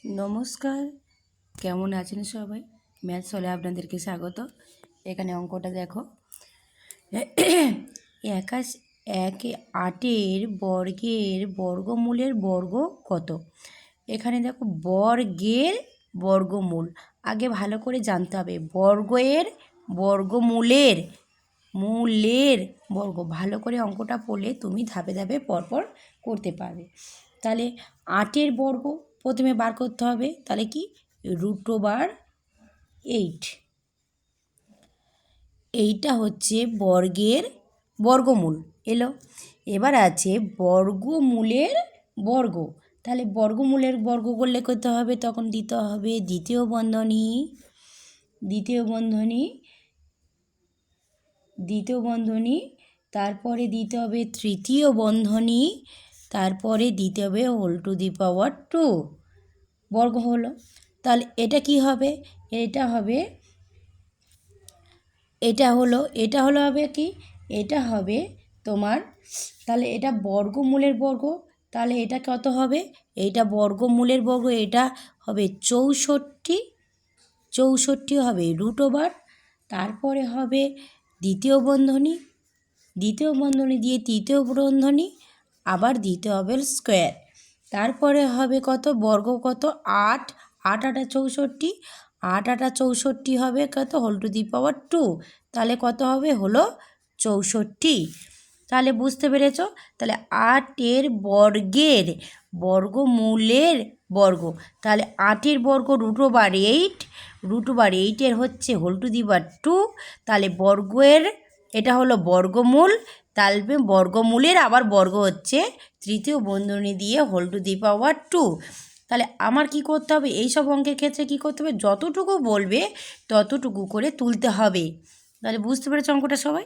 নমস্কার, কেমন আছেন সবাই? ম্যাথস হলে আপনাদেরকে স্বাগত। এখানে অঙ্কটা দেখো। একাশ একে 8-এর বর্গের বর্গমূলের বর্গ কত? এখানে দেখো বর্গের বর্গমূল আগে ভালো করে জানতে হবে। বর্গের বর্গমূলের মূলের বর্গ ভালো করে অঙ্কটা পড়লে তুমি ধাপে ধাপে পরপর করতে পারবে। তাহলে 8-এর বর্গ প্রথমে বার করতে হবে। তাহলে কি √8, এইটা হচ্ছে বর্গের বর্গমূল এলো। এবার আছে বর্গমূলের বর্গ। তাহলে বর্গমূলের বর্গ করলে করতে হবে, তখন দিতে হবে দ্বিতীয় বন্ধনী, তারপরে দিতে হবে তৃতীয় বন্ধনী, তারপরে দিতে হবে √2 বর্গ হলো। তাহলে এটা কি হবে? এটা হলো হবে কি, এটা হবে তোমার, তাহলে এটা বর্গমূলের বর্গ। তাহলে এটা কত হবে? এইটা বর্গমূলের বর্গ, এটা হবে 64 হবে √। তারপরে হবে দ্বিতীয় বন্ধনী দিয়ে তৃতীয় বন্ধনী, আবার দিতে হবে স্কোয়ার। তারপরে হবে কত বর্গ, কত 8, 8 8 64, 8 8 64 হবে কত √2। তাহলে কত হবে? হলো 64। তাহলে বুঝতে পেরেছ? তাহলে 8-এর বর্গের বর্গমূলের বর্গ। তাহলে 8-এর বর্গ √8 হচ্ছে √2। তাহলে বর্গের এটা হলো বর্গমূল। তাহলে বর্গমূলের আবার বর্গ হচ্ছে তৃতীয় বন্ধনী দিয়ে √2। তাহলে আমার কি করতে হবে? এই সব অঙ্কের ক্ষেত্রে কি করতে হবে? যতটুকু বলবে ততটুকু করে তুলতে হবে। তাহলে বুঝতে পেরেছ অঙ্কটা সবাই?